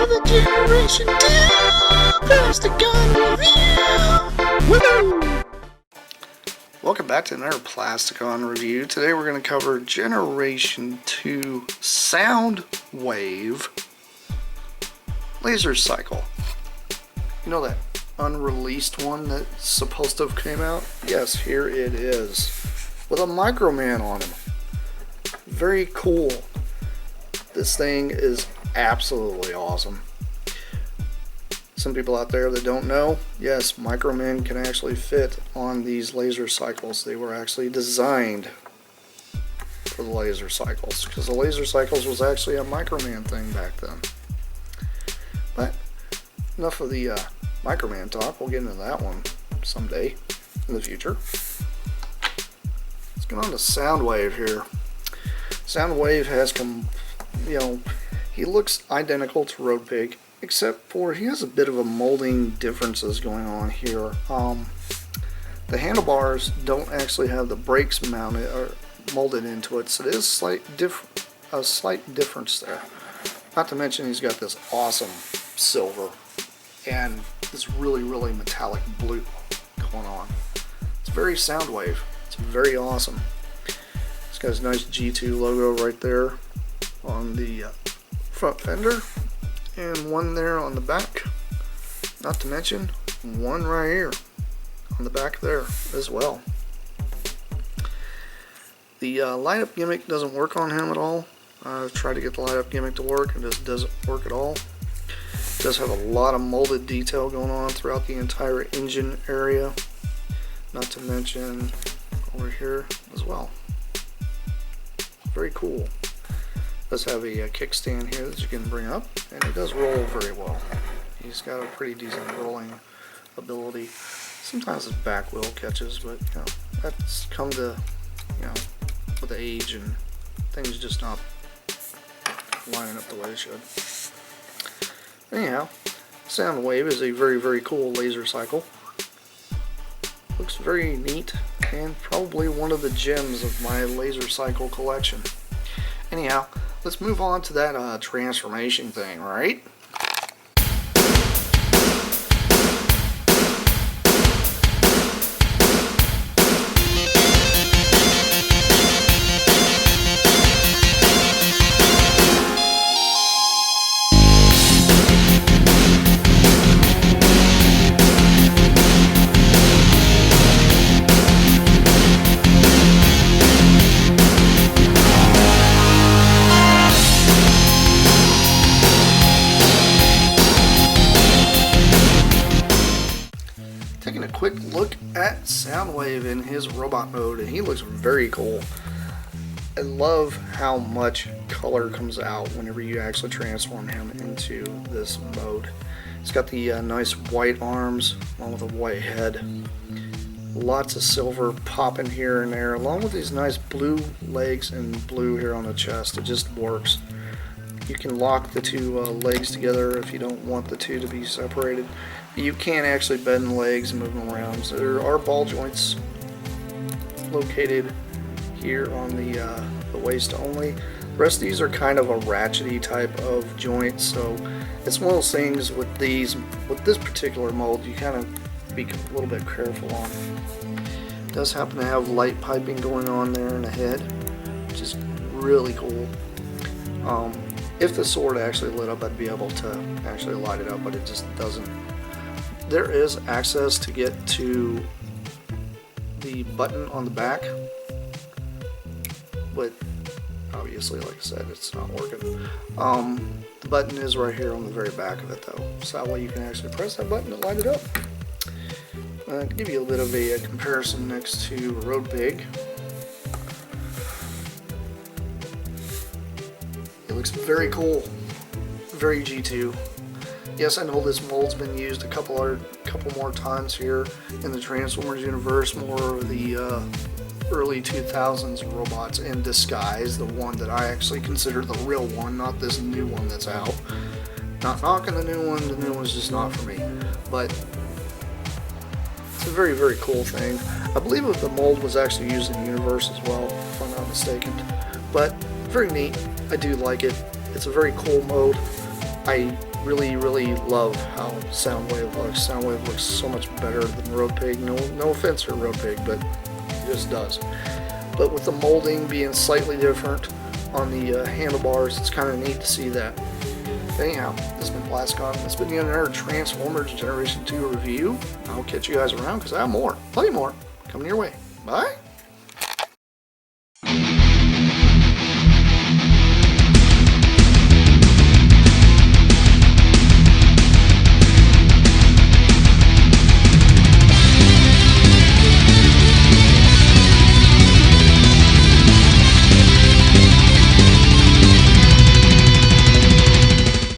another Generation 2 Plasticon review! Woo! Welcome back to another Plasticon review. Today we're going to cover Generation 2 Soundwave Lasercycle. You know that unreleased one that's supposed to have came out? Yes, here it is. With a Microman on him. Very cool. This thing is absolutely awesome. Some people out there that don't know, yes, Micromen can actually fit on these Lasercycles. They were actually designed for the Lasercycles, because the Lasercycles was actually a Microman thing back then. But enough of the Microman talk. We'll get into that one someday in the future. Let's get on to Soundwave here. Soundwave has he looks identical to Road Pig, except for he has a bit of a molding differences going on here. The handlebars don't actually have the brakes mounted or molded into it, so there's a slight difference there. Not to mention he's got this awesome silver and this really metallic blue going on. It's very Soundwave. It's very awesome. It's got his nice G2 logo right there on the front fender, and one there on the back. Not to mention one right here on the back there as well. The light up gimmick doesn't work on him at all. I've tried to get the light up gimmick to work and it just doesn't work at all. It does have a lot of molded detail going on throughout the entire engine area. Not to mention over here as well. Very cool. It does have a kickstand here that you can bring up, and it does roll very well. He's got a pretty decent rolling ability. Sometimes his back wheel catches, but that's come to with age and things just not lining up the way they should. Anyhow, Soundwave is a very cool Lasercycle. Looks very neat and probably one of the gems of my Lasercycle collection. Anyhow, let's move on to that transformation thing, right? Taking a quick look at Soundwave in his robot mode, and he looks very cool. I love how much color comes out whenever you actually transform him into this mode. He's got the nice white arms along with a white head. Lots of silver popping here and there, along with these nice blue legs and blue here on the chest. It just works. You can lock the two legs together if you don't want the two to be separated. You can actually bend the legs and move them around. So there are ball joints located here on the waist only. The rest of these are kind of a ratchety type of joint, so it's one of those things with this particular mold you kind of be a little bit careful on. It does happen to have light piping going on there in the head, which is really cool. If the sword actually lit up, I'd be able to actually light it up, but it just doesn't. There is access to get to the button on the back, but obviously, like I said, it's not working. The button is right here on the very back of it, though, so that way you can actually press that button and light it up. To give you a bit of a comparison next to Road Pig, it looks very cool, very G2. Yes, I know this mold's been used a couple more times here in the Transformers universe, more of the early 2000s robots in disguise, the one that I actually consider the real one, not this new one that's out. Not knocking the new one's just not for me. But it's a very cool thing. I believe the mold was actually used in the universe as well, if I'm not mistaken. But very neat. I do like it. It's a very cool mode. I really, really love how Soundwave looks. Soundwave looks so much better than Road Pig. No offense to Road Pig, but it just does. But with the molding being slightly different on the handlebars, it's kind of neat to see that. Anyhow, this has been Plasticon. This has been another Transformers Generation 2 review. I'll catch you guys around because I have more, plenty more, coming your way. Bye.